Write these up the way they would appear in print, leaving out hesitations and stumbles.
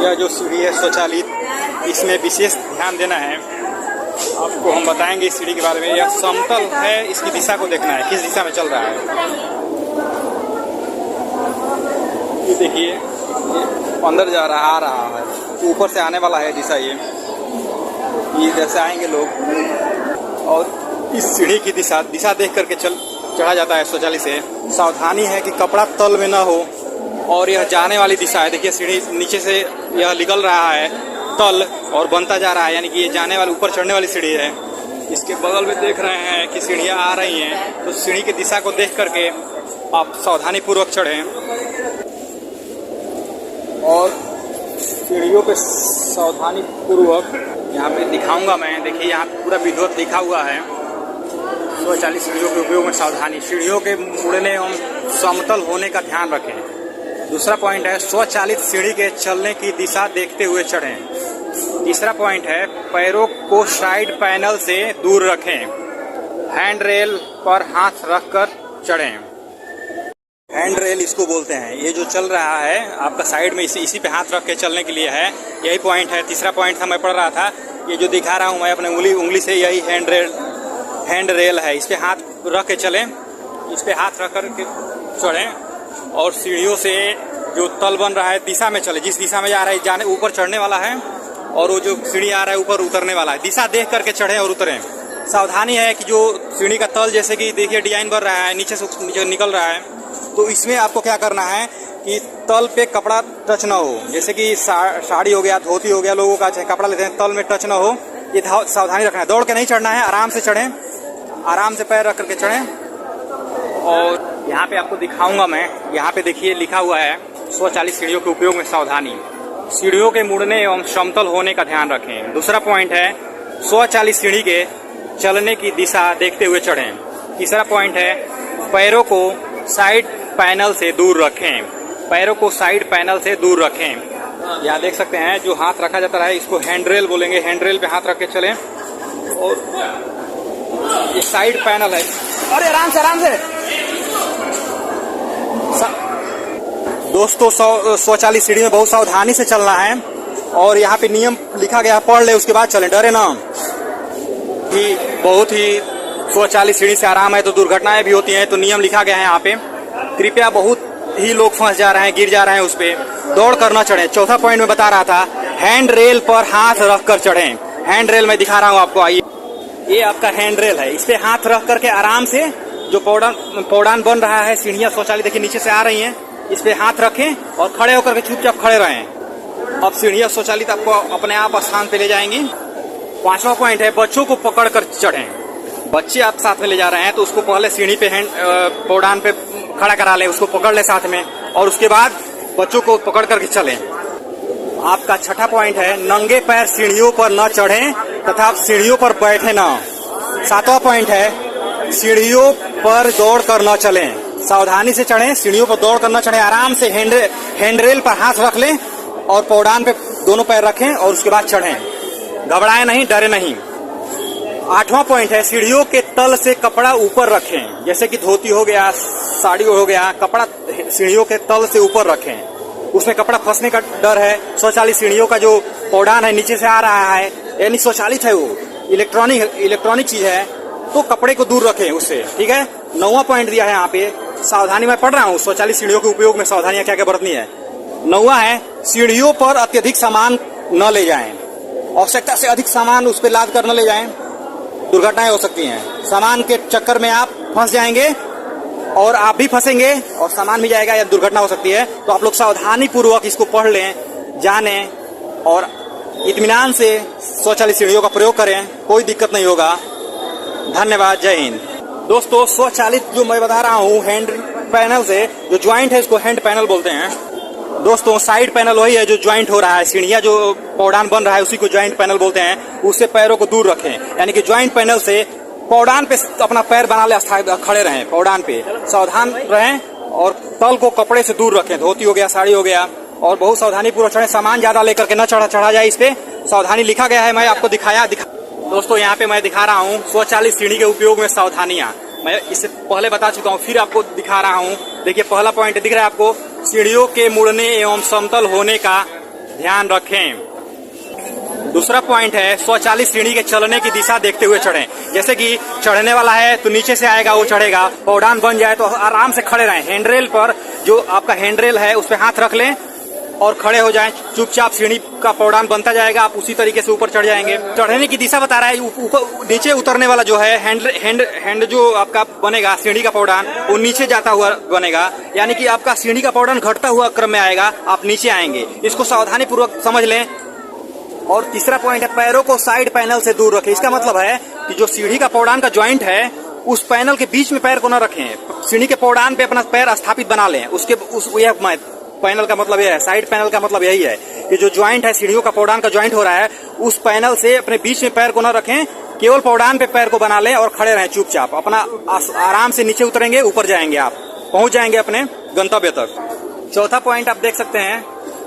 यह जो सीढ़ी है स्वचालित, इसमें विशेष ध्यान देना है। आपको हम बताएंगे इस सीढ़ी के बारे में। यह समतल है, इसकी दिशा को देखना है, किस दिशा में चल रहा है। ये देखिए, ये अंदर जा रहा आ रहा है, ऊपर से आने वाला है दिशा। ये इधर से आएंगे लोग, और इस सीढ़ी की दिशा देख करके चढ़ा जाता है स्वचालित से। सावधानी है कि कपड़ा तल में ना हो, और यह जाने वाली दिशा है। देखिए सीढ़ी नीचे से यह निकल रहा है तल और बनता जा रहा है, यानी कि ये जाने वाली ऊपर चढ़ने वाली सीढ़ी है। इसके बगल में देख रहे हैं कि सीढ़ियाँ आ रही हैं, तो सीढ़ी की दिशा को देख करके आप सावधानी पूर्वक चढ़ें। और सीढ़ियों पे सावधानी पूर्वक यहाँ पे दिखाऊंगा मैं। देखिए यहाँ पे पूरा विधिवत लिखा हुआ है, स्वचालित सीढ़ियों के उपयोग में सावधानी। सीढ़ियों के मुड़ने एवं समतल होने का ध्यान रखें। दूसरा पॉइंट है स्वचालित सीढ़ी के चलने की दिशा देखते हुए चढ़ें। तीसरा पॉइंट है पैरों को साइड पैनल से दूर रखें। हैंड रेल पर हाथ रखकर चढ़ें। हैंड रेल इसको बोलते हैं। ये जो चल रहा है आपका साइड में इसी पे हाथ रख के चलने के लिए है। यही पॉइंट है। तीसरा पॉइंट था, मैं पढ़ रहा था, ये जो दिखा रहा हूँ मैं अपने उंगली से, यही हैंड रेल है। इस पे हाथ रख के चलें, इस पे हाथ रख कर के चढ़ें, और सीढ़ियों से जो तल बन रहा है दिशा में चले। जिस दिशा में जा रहा है, जाने ऊपर चढ़ने वाला है, और वो जो सीढ़ी आ रहा है ऊपर उतरने वाला है। दिशा देख करके चढ़ें और उतरें। सावधानी है कि जो सीढ़ी का तल, जैसे कि देखिए डिजाइन बन रहा है, नीचे से निकल रहा है, तो इसमें आपको क्या करना है कि तल पे कपड़ा टच ना हो। जैसे कि साड़ी हो गया, धोती हो गया, लोगों का चाहे कपड़ा लेते हैं, तल में टच ना हो, ये सावधानी रखना है। दौड़ के नहीं चढ़ना है, आराम से चढ़ें, आराम से पैर रख करके चढ़ें। और यहाँ पे आपको दिखाऊंगा मैं। यहाँ पे देखिए लिखा हुआ है स्वचालित सीढ़ियों के उपयोग में सावधानी। सीढ़ियों के मुड़ने एवं समतल होने का ध्यान रखें। दूसरा पॉइंट है स्वचालित सीढ़ी के चलने की दिशा देखते हुए चढ़ें। तीसरा पॉइंट है पैरों को साइड पैनल से दूर रखें। पैरों को साइड पैनल से दूर रखें। यहाँ देख सकते हैं जो हाथ रखा जाता है, इसको हैंड रेल बोलेंगे। हैंड रेल पे हाथ रख के चलें, और ये साइड पैनल है। अरे आराम से, आराम से दोस्तों। स्वचालित सीढ़ी में बहुत सावधानी से चलना है, और यहाँ पे नियम लिखा गया, पढ़ ले उसके बाद चलें, डरे ना। कि बहुत ही स्वचालित सीढ़ी से आराम है तो दुर्घटनाएं भी होती हैं, तो नियम लिखा गया है यहाँ पे। कृपया, बहुत ही लोग फंस जा रहे हैं, गिर जा रहे हैं उस पे। दौड़ कर न चढ़ें। चौथा पॉइंट में बता रहा था, हैंड रेल पर हाथ रख कर चढ़ें। हैंड रेल में दिखा रहा हूँ आपको, आइए। ये आपका हैंड रेल है, इस पे हाथ रख करके आराम से, जो पौड़ान बन रहा है, सीढ़ियाँ स्वचालित देखिए नीचे से आ रही हैं, इस पे हाथ रखें और खड़े होकर के चुपचाप खड़े रहें। अब सीढ़ियाँ स्वचालित आपको अपने आप स्थान पे ले जाएंगी। पांचवा पॉइंट है बच्चों को पकड़ कर चढ़ें। बच्चे आप साथ में ले जा रहे हैं तो उसको पहले सीढ़ी पे पौड़ान पे खड़ा करा लें, उसको पकड़ ले साथ में, और उसके बाद बच्चों को पकड़ करके चलें। आपका छठा पॉइंट है नंगे पैर सीढ़ियों पर न चढ़ें तथा सीढ़ियों पर बैठे न। सातवां पॉइंट है सीढ़ियों पर दौड़ कर न चलें। सावधानी से चढ़ें, सीढ़ियों पर दौड़ कर न चढ़ें। आराम से हैंड रेल पर हाथ रख लें और पौड़ान पे दोनों पैर रखें, और उसके बाद चढ़ें। घबराएं नहीं, डरे नहीं। आठवां पॉइंट है सीढ़ियों के तल से कपड़ा ऊपर रखें। जैसे कि धोती हो गया, साड़ी हो गया, कपड़ा सीढ़ियों के तल से ऊपर रखें। उसमें कपड़ा फंसने का डर है। स्वचालित सीढ़ियों का जो पौड़ान है नीचे से आ रहा है, यानी स्वचालित है, वो इलेक्ट्रॉनिक चीज है, तो कपड़े को दूर रखें उससे, ठीक है। 9वां पॉइंट दिया है यहाँ पे, सावधानी मैं पढ़ रहा हूँ, स्वचालित सीढ़ियों के उपयोग में सावधानियां क्या क्या बरतनी है। 9वां है सीढ़ियों पर अत्यधिक सामान न ले जाएं। आवश्यकता से अधिक सामान उस पर लाद कर न ले जाएं, दुर्घटनाएं हो सकती हैं। सामान के चक्कर में आप फंस जाएंगे, और आप भी फंसेंगे, और सामान भी जाएगा, या दुर्घटना हो सकती है। तो आप लोग सावधानी पूर्वक इसको पढ़ लें, जानें, और इत्मीनान से स्वचालित सीढ़ियों का प्रयोग करें, कोई दिक्कत नहीं होगा। धन्यवाद, जय हिंद। दोस्तों स्वचालित जो मैं बता रहा हूँ, हैंड पैनल से जो ज्वाइंट है इसको हैंड पैनल बोलते हैं। दोस्तों साइड पैनल वही है जो ज्वाइंट हो रहा है, सीढ़ियाँ जो पौड़ान बन रहा है उसी को ज्वाइंट पैनल बोलते हैं। उससे पैरों को दूर रखें, यानी कि ज्वाइंट पैनल से पौड़ान पे अपना पैर बना ले, खड़े रहें पौड़ान पे, सावधान रहें, और तल को कपड़े से दूर रखें। धोती हो गया, साड़ी हो गया, और बहुत सावधानी पूर्वक चढ़ें। सामान ज्यादा लेकर के न चढ़ा जाए, इस पे सावधानी लिखा गया है, मैं आपको दिखाया। दोस्तों यहाँ पे मैं दिखा रहा हूँ स्वचालित सीढ़ी के उपयोग में सावधानियां। मैं इससे पहले बता चुका हूँ, फिर आपको दिखा रहा हूँ। देखिए पहला पॉइंट दिख रहा है आपको, सीढ़ियों के मुड़ने एवं समतल होने का ध्यान रखें। दूसरा पॉइंट है स्वचालित सीढ़ी के चलने की दिशा देखते हुए चढ़ें। जैसे कि चढ़ने वाला है तो नीचे से आएगा, वो चढ़ेगा, पौड़ान बन जाए तो आराम से खड़े रहें। हैंडरेल पर जो आपका हैंडरेल है उस पर हाथ रख लें और खड़े हो जाएं। चुपचाप सीढ़ी का पौड़ान बनता जाएगा, आप उसी तरीके से ऊपर चढ़ जाएंगे। चढ़ने की दिशा बता रहा है, ऊपर नीचे उतरने वाला जो है हैंड जो आपका बनेगा सीढ़ी का पौड़ान वो नीचे जाता हुआ बनेगा, यानी कि आपका सीढ़ी का पौड़ान घटता हुआ क्रम में आएगा, आप नीचे आएंगे। इसको सावधानी पूर्वक समझ लें। और तीसरा पॉइंट है पैरों को साइड पैनल से दूर रखें। इसका मतलब है कि जो सीढ़ी का पौड़ान का ज्वाइंट है उस पैनल के बीच में पैर को न रखें। सीढ़ी के पौड़ान पे अपना पैर स्थापित बना लें। यह पैनल का मतलब यह है, साइड पैनल का मतलब यही है कि जो ज्वाइंट है सीढ़ियों का पौड़ान का ज्वाइंट हो रहा है उस पैनल से अपने बीच में पैर को न रखें, केवल पौड़ान पे पैर को बना लें और खड़े रहें चुपचाप। अपना आराम से नीचे उतरेंगे, ऊपर जाएंगे, आप पहुंच जाएंगे अपने गंतव्य तक। चौथा पॉइंट आप देख सकते हैं,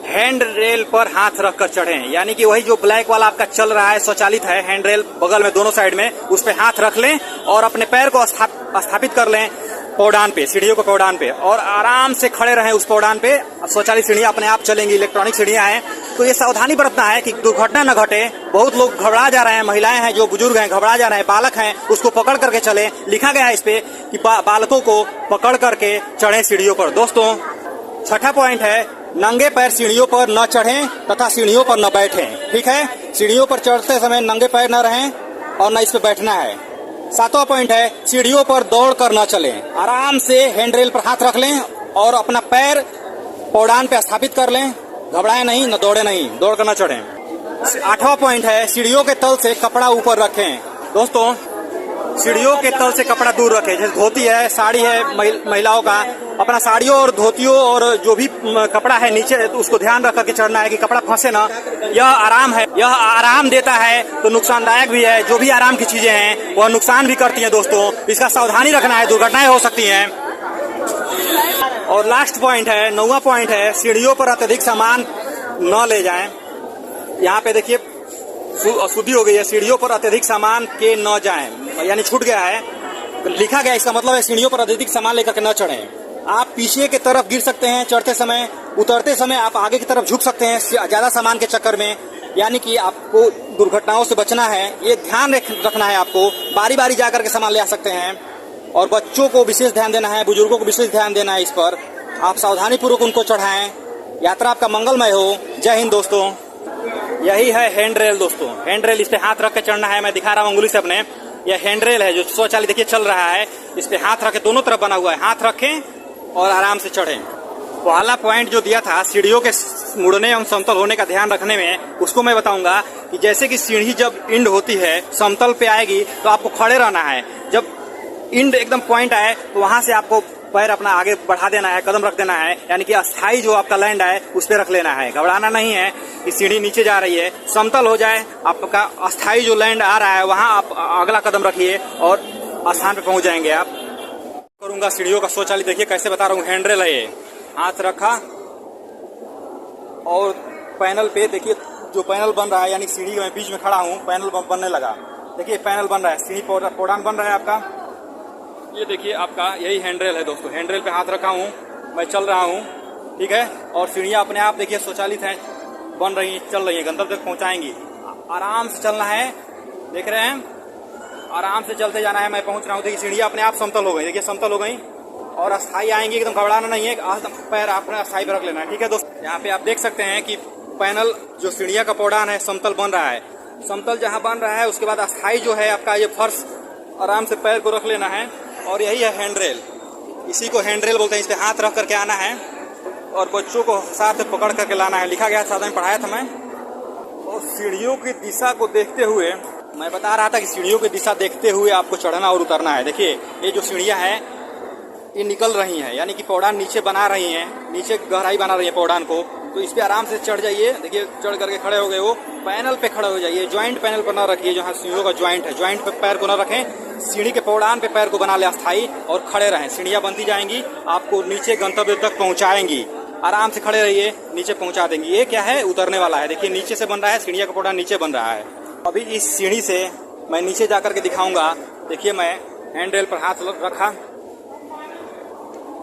हैंड रेल पर हाथ रखकर चढ़ें। यानी कि वही जो ब्लैक वाला आपका चल रहा है स्वचालित है, हैंड रेल बगल में दोनों साइड में, उस पे हाथ रख लें और अपने पैर को स्थापित कर लें पौड़ान पे, सीढ़ियों के पौड़ान पे, और आराम से खड़े रहें उस पौड़ान पे। स्वचालित सीढ़ियां अपने आप चलेंगी, इलेक्ट्रॉनिक सीढ़ियां हैं। तो ये सावधानी बरतना है कि दुर्घटना न घटे। बहुत लोग घबरा जा रहे हैं, महिलाएं हैं जो बुजुर्ग हैं घबरा जा रहे हैं, बालक हैं उसको पकड़ करके चले। लिखा गया है इस पे कि बालकों को पकड़ करके चढ़े सीढ़ियों पर। दोस्तों छठा पॉइंट है, नंगे पैर सीढ़ियों पर न चढ़ें तथा सीढ़ियों पर न बैठें। ठीक है, सीढ़ियों पर चढ़ते समय नंगे पैर न रहें और न इस पे बैठना है। सातवां पॉइंट है, सीढ़ियों पर दौड़ कर न चलें। आराम से हैंडरेल पर हाथ रख लें और अपना पैर पौड़ान पे स्थापित कर लें। घबराएं नहीं, न दौड़े नहीं, दौड़ कर न चढ़ें। आठवां पॉइंट है, सीढ़ियों के तल से कपड़ा ऊपर रखें। दोस्तों सीढ़ियों के तल से कपड़ा दूर रखें। जैसे धोती है, साड़ी है महिलाओं का, अपना साड़ियों और धोतियों और जो भी कपड़ा है नीचे तो उसको ध्यान रख करके चढ़ना है कि कपड़ा फंसे ना। यह आराम है, यह आराम देता है तो नुकसानदायक भी है। जो भी आराम की चीजें हैं वह नुकसान भी करती हैं। दोस्तों इसका सावधानी रखना है, दुर्घटनाएं हो सकती हैं। और लास्ट पॉइंट है, 9वां पॉइंट है, सीढ़ियों पर अत्यधिक सामान न ले जाएं। यहाँ पे देखिए अशुद्धि हो गई है, सीढ़ियों पर अत्यधिक सामान के न जाएं, यानी छूट गया है, लिखा गया। इसका मतलब है सीढ़ियों पर अत्यधिक सामान लेकर के न चढ़ें। आप पीछे की तरफ गिर सकते हैं चढ़ते समय, उतरते समय आप आगे की तरफ झुक सकते हैं ज्यादा सामान के चक्कर में। यानी कि आपको दुर्घटनाओं से बचना है, ये ध्यान रखना है। आपको बारी बारी जाकर के सामान ले आ सकते हैं और बच्चों को विशेष ध्यान देना है, बुजुर्गों को विशेष ध्यान देना है। इस पर आप सावधानी पूर्वक उनको चढ़ाएं। यात्रा आपका मंगलमय हो। जय हिंद दोस्तों। यही है हैंड रेल। दोस्तों हैंड रेल, इस पे हाथ रख के चढ़ना है। मैं दिखा रहा हूँ अंगुली से अपने, यह हैंड रेल है जो स्वचालित देखिए चल रहा है। इस पे हाथ रखे, दोनों तरफ बना हुआ है, हाथ रखें और आराम से चढ़ें। पहला पॉइंट जो दिया था सीढ़ियों के मुड़ने एवं समतल होने का ध्यान रखने में, उसको मैं बताऊंगा कि जैसे कि सीढ़ी जब इंड होती है समतल पे आएगी तो आपको खड़े रहना है। जब इंड एकदम पॉइंट आए तो वहां से आपको पैर अपना आगे बढ़ा देना है, कदम रख देना है, यानी कि अस्थाई जो आपका लैंड है उस पर रख लेना है। घबराना नहीं है कि सीढ़ी नीचे जा रही है, समतल हो जाए, आपका अस्थाई जो लैंड आ रहा है वहां आप अगला कदम रखिए और स्थान पे पहुंच जाएंगे आप। करूंगा सीढ़ियों का स्वचालित, देखिए कैसे बता रहा हूँ। हैंडरेल है ये, हाथ रखा और पैनल पे देखिए जो पैनल बन रहा है, यानी सीढ़ी में बीच में खड़ा हूँ, पैनल बनने लगा। देखिए पैनल बन रहा है, सीढ़ी पौड़ान बन रहा है आपका। ये देखिए आपका यही हैंडरेल है दोस्तों। हैंडरेल पे हाथ रखा हूँ, मैं चल रहा हूँ, ठीक है। और सीढ़ियाँ अपने आप देखिए स्वचालित हैं, बन रही हैं, चल रही हैं, गंतव्य तक पहुँचाएंगी। आराम से चलना है, देख रहे हैं, आराम से चलते जाना है। मैं पहुँच रहा हूँ, देखिए सीढ़ियाँ अपने आप समतल हो गई, देखिए समतल हो गई और अस्थाई आएंगी, एकदम घबराना नहीं है, पैर अपने अस्थाई पर रख लेना है, ठीक है दोस्तों। यहाँ पे आप देख सकते हैं कि पैनल जो सीढ़ियाँ का पौड़ान है समतल बन रहा है। समतल जहाँ बन रहा है उसके बाद अस्थाई जो है आपका ये फर्श, आराम से पैर को रख लेना है। और यही है हैंडरेल, इसी को हैंडरेल बोलते हैं। इस पे हाथ रख करके आना है और बच्चों को साथ पकड़ करके लाना है, लिखा गया है, साथ में पढ़ाया था मैं। और सीढ़ियों की दिशा को देखते हुए मैं बता रहा था कि सीढ़ियों की दिशा देखते हुए आपको चढ़ना और उतरना है। देखिए ये जो सीढ़ियाँ हैं ये निकल रही हैं, यानी कि पौड़ान नीचे बना रही हैं, नीचे गहराई बना रही है पौड़ान को, तो इस पे आराम से चढ़ जाइए। देखिए चढ़ करके खड़े हो गए, वो पैनल पे खड़े हो जाइए, ज्वाइंट पैनल पर न रखिए, जहाँ सीढ़ियों का ज्वाइंट है, ज्वाइंट पे पैर को न रखें, सीढ़ी के पौड़ान पे पैर को बना ले अस्थाई और खड़े रहें। सीढ़ियाँ बनती जाएंगी, आपको नीचे गंतव्य तक पहुँचाएंगी। आराम से खड़े रहिए, नीचे पहुँचा देंगी। ये क्या है, उतरने वाला है, देखिए नीचे से बन रहा है, सीढ़ियों का पौड़ान नीचे बन रहा है। अभी इस सीढ़ी से मैं नीचे जा करके दिखाऊंगा। देखिए मैं हैंड रेल पर हाथ रखा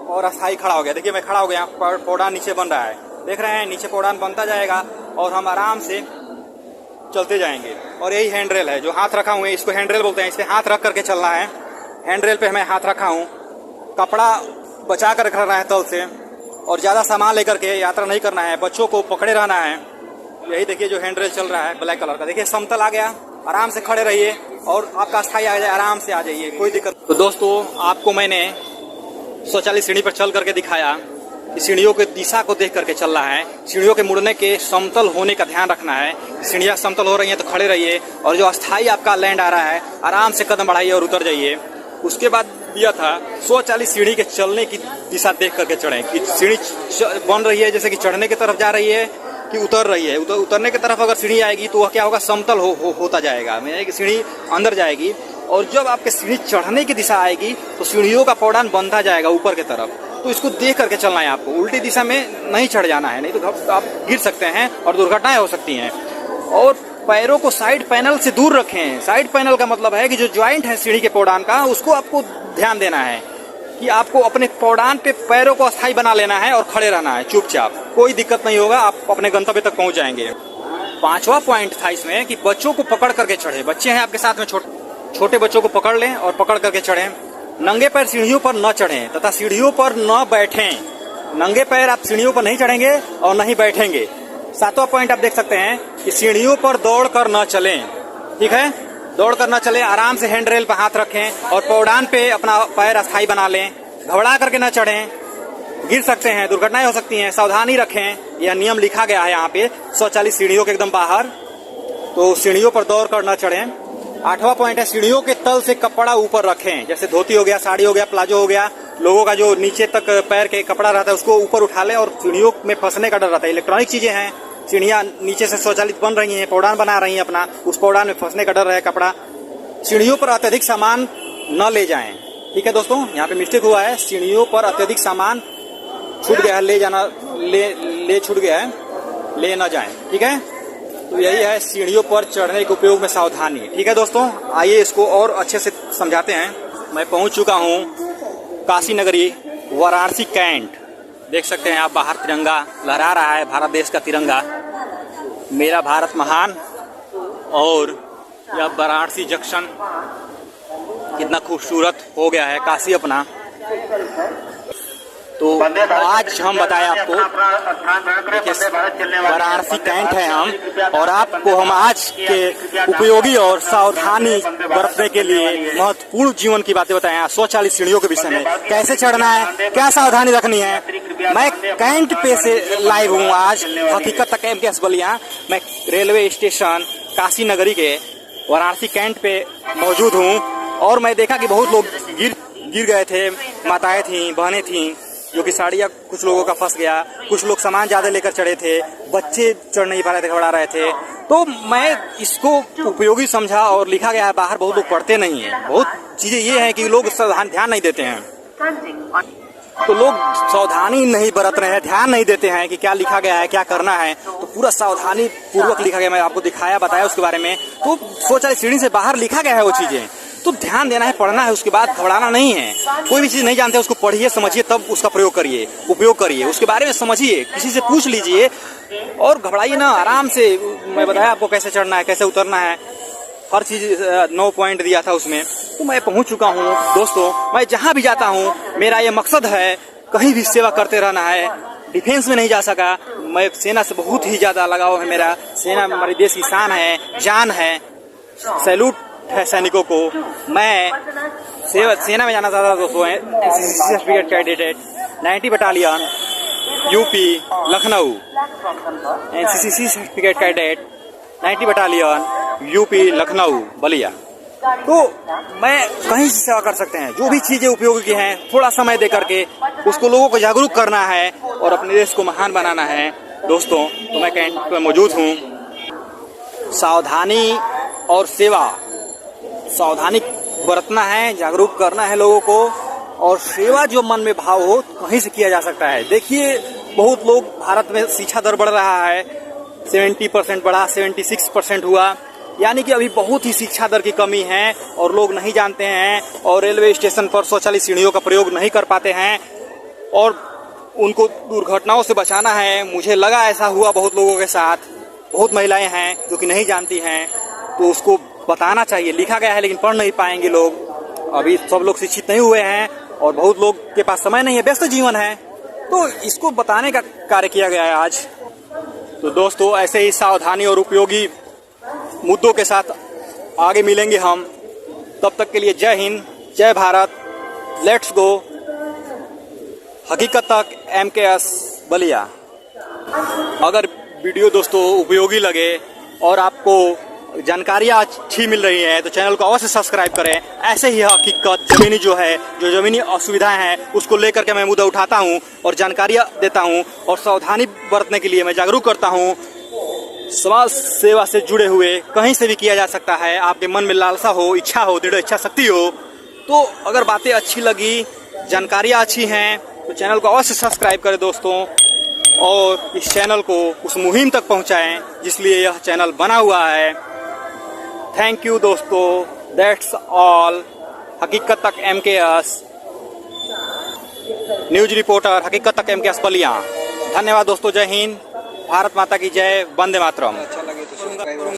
और अस्थाई खड़ा हो गया। देखिए मैं खड़ा हो गया, पौड़ान नीचे बन रहा है, देख रहे हैं, नीचे पौड़ान बनता जाएगा और हम आराम से चलते जाएंगे। और यही हैंड रेल है जो हाथ रखा हुआ है, इसको हैंड रेल बोलते हैं। इस पे हाथ रख करके चलना है। हैंड रेल पे मैं हाथ रखा हूँ, कपड़ा बचा कर रखना है तल से, और ज़्यादा सामान लेकर के यात्रा नहीं करना है। बच्चों को पकड़े रहना है। यही देखिए जो हैंड रेल चल रहा है ब्लैक कलर का, देखिए समतल आ गया। आराम से खड़े रहिए और आपका स्थायी आ जाए, आराम से आ जाइए, कोई दिक्कत। तो दोस्तों आपको मैंने शौचालय सीढ़ी पर चल करके दिखाया कि सीढ़ियों के दिशा को देख करके चलना है। सीढ़ियों के मुड़ने के समतल होने का ध्यान रखना है। सीढ़ियाँ समतल हो रही हैं तो खड़े रहिए, और जो अस्थाई आपका लैंड आ रहा है आराम से कदम बढ़ाइए और उतर जाइए। उसके बाद दिया था स्वचालित सीढ़ी के चलने की दिशा देख करके चढ़ें कि सीढ़ी बन रही है जैसे कि चढ़ने की तरफ जा रही है कि उतर रही है। उतरने की तरफ अगर सीढ़ी आएगी तो वह क्या होगा, समतल होता जाएगा, यानी कि सीढ़ी अंदर जाएगी। और जब आपके सीढ़ी चढ़ने की दिशा आएगी तो सीढ़ियों का पौड़ान बनता जाएगा ऊपर की तरफ। तो इसको देख करके चलना है आपको, उल्टी दिशा में नहीं चढ़ जाना है, नहीं तो आप गिर सकते हैं और दुर्घटनाएं हो सकती हैं। और पैरों को साइड पैनल से दूर रखें। साइड पैनल का मतलब है कि जो ज्वाइंट है सीढ़ी के पौड़ान का, उसको आपको ध्यान देना है कि आपको अपने पौड़ान पे पैरों को अस्थायी बना लेना है और खड़े रहना है चुपचाप। कोई दिक्कत नहीं होगा, आप अपने गंतव्य तक पहुंच जाएंगे। 5वां पॉइंट था इसमें कि बच्चों को पकड़ करके चढ़े। बच्चे हैं आपके साथ में, छोटे बच्चों को पकड़ लें और पकड़ करके चढ़ें। नंगे पैर सीढ़ियों पर न चढ़ें तथा सीढ़ियों पर न बैठें। नंगे पैर आप सीढ़ियों पर नहीं चढ़ेंगे और नहीं बैठेंगे। 7वां पॉइंट आप देख सकते हैं कि सीढ़ियों पर दौड़ कर न चलें। ठीक है, दौड़ कर न चलें, आराम से हैंड रेल पर हाथ रखें और पौड़ान पे अपना पैर अस्थायी बना लें। घबरा करके न चढ़ें, गिर सकते हैं, दुर्घटनाएं हो सकती हैं, सावधानी रखें। यह नियम लिखा गया है यहाँ पे शौचालय सीढ़ियों के एकदम बाहर। तो सीढ़ियों पर दौड़ कर न चढ़ें। 8वां पॉइंट है सीढ़ियों के तल से कपड़ा ऊपर रखें। जैसे धोती हो गया, साड़ी हो गया, प्लाजो हो गया, लोगों का जो नीचे तक पैर के कपड़ा रहता है उसको ऊपर उठा लें। और सीढ़ियों में फंसने का डर रहता है। इलेक्ट्रॉनिक चीजें हैं, सीढ़ियाँ नीचे से स्वचालित बन रही हैं, पौड़ान बना रही हैं अपना, उस पौड़ान में फंसने का डर है कपड़ा। सीढ़ियों पर अत्यधिक सामान न ले जाएं। ठीक है दोस्तों, यहाँ पे मिस्टेक हुआ है, सीढ़ियों पर अत्यधिक सामान छूट गया है, ले जाना ले छूट गया है, ले न जाएं। ठीक है, तो यही है सीढ़ियों पर चढ़ने के उपयोग में सावधानी। ठीक है दोस्तों, आइए इसको और अच्छे से समझाते हैं। मैं पहुंच चुका हूं काशी नगरी वाराणसी कैंट। देख सकते हैं आप बाहर तिरंगा लहरा रहा है, भारत देश का तिरंगा, मेरा भारत महान। और यह वाराणसी जंक्शन कितना खूबसूरत हो गया है, काशी अपना। तो आज हम बताएं आपको, वाराणसी कैंट है हम, और आपको हम आज के उपयोगी और सावधानी बरतने के लिए महत्वपूर्ण जीवन की बातें बताएं। शौचालय सीढ़ियों के विषय में कैसे चढ़ना है, क्या सावधानी रखनी है। मैं कैंट पे से लाइव हूँ आज, हकीकत तक MKS बलिया। मैं रेलवे स्टेशन काशी नगरी के वाराणसी कैंट पे मौजूद हूँ। और मैं देखा कि बहुत लोग गिर गए थे, माताएं थी, बहनें थी, जो कि साड़ियाँ कुछ लोगों का फंस गया, कुछ लोग सामान ज़्यादा लेकर चढ़े थे, बच्चे चढ़ नहीं पा रहे थे, घबरा रहे थे। तो मैं इसको उपयोगी समझा, और लिखा गया है बाहर बहुत लोग पढ़ते नहीं है। बहुत चीज़ें ये हैं कि लोग ध्यान नहीं देते हैं, तो लोग सावधानी नहीं बरत रहे हैं, ध्यान नहीं देते हैं कि क्या लिखा गया है, क्या करना है। तो पूरा सावधानी पूर्वक लिखा गया, मैं आपको दिखाया, बताया उसके बारे में। तो शौचालय सीढ़ी से बाहर लिखा गया है वो चीज़ें, तो ध्यान देना है, पढ़ना है, उसके बाद घबराना नहीं है। कोई भी चीज़ नहीं जानते उसको पढ़िए, समझिए, तब उसका प्रयोग करिए, उपयोग करिए, उसके बारे में समझिए, किसी से पूछ लीजिए और घबराइए ना, आराम से। मैं बताया आपको कैसे चढ़ना है, कैसे उतरना है, हर चीज़ 9 पॉइंट दिया था उसमें। तो मैं पहुंच चुका हूं दोस्तों। मैं जहां भी जाता हूं मेरा ये मकसद है, कहीं भी सेवा करते रहना है। डिफेंस में नहीं जा सका, मैं सेना से बहुत ही ज़्यादा लगाव है मेरा। सेना हमारे देश की शान है, जान है, सैल्यूट है सैनिकों को। मैं सेना में जाना चाहता था दोस्तों। Certificate cadet 90 battalion UP Lucknow, NCC certificate cadet 90 battalion UP Lucknow Ballia. तो मैं कहीं से सेवा कर सकते हैं, जो भी चीज़ें उपयोगी हैं, थोड़ा समय दे करके उसको लोगों को जागरूक करना है और अपने देश को महान बनाना है दोस्तों। तो मैं कैंट पर मौजूद हूँ। सावधानी और सेवा, सावधानी बरतना है, जागरूक करना है लोगों को, और सेवा जो मन में भाव हो कहीं से किया जा सकता है। देखिए बहुत लोग, भारत में शिक्षा दर बढ़ रहा है, 70% बढ़ा, 76% हुआ, यानी कि अभी बहुत ही शिक्षा दर की कमी है और लोग नहीं जानते हैं, और रेलवे स्टेशन पर शौचालय सीढ़ियों का प्रयोग नहीं कर पाते हैं, और उनको दुर्घटनाओं से बचाना है। मुझे लगा ऐसा हुआ बहुत लोगों के साथ, बहुत महिलाएं हैं जो कि नहीं जानती हैं, तो उसको बताना चाहिए। लिखा गया है लेकिन पढ़ नहीं पाएंगे लोग। अभी सब लोग शिक्षित नहीं हुए हैं और बहुत लोग के पास समय नहीं है, व्यस्त जीवन है, तो इसको बताने का कार्य किया गया है आज। तो दोस्तों ऐसे ही सावधानी और उपयोगी मुद्दों के साथ आगे मिलेंगे हम। तब तक के लिए जय हिंद, जय भारत, लेट्स गो। हकीकत तक MKS बलिया। अगर वीडियो दोस्तों उपयोगी लगे और आपको जानकारियाँ अच्छी मिल रही हैं तो चैनल को अवश्य सब्सक्राइब करें। ऐसे ही हकीकत जमीनी जो जमीनी असुविधाएं हैं उसको लेकर के मैं मुद्दा उठाता हूं और जानकारियाँ देता हूं और सावधानी बरतने के लिए मैं जागरूक करता हूं। समाज सेवा से जुड़े हुए कहीं से भी किया जा सकता है। आपके मन में लालसा हो, इच्छा हो, दृढ़ इच्छा शक्ति हो, तो अगर बातें अच्छी लगी, जानकारियाँ अच्छी हैं तो चैनल को अवश्य सब्सक्राइब करें दोस्तों, और इस चैनल को उस मुहिम तक पहुंचाएं जिसलिए यह चैनल बना हुआ है। थैंक यू दोस्तों, दैट्स ऑल। हकीकत तक MKS, न्यूज रिपोर्टर हकीकत तक MKS बलिया। धन्यवाद दोस्तों, जय हिंद, भारत माता की जय, वंदे मातरम।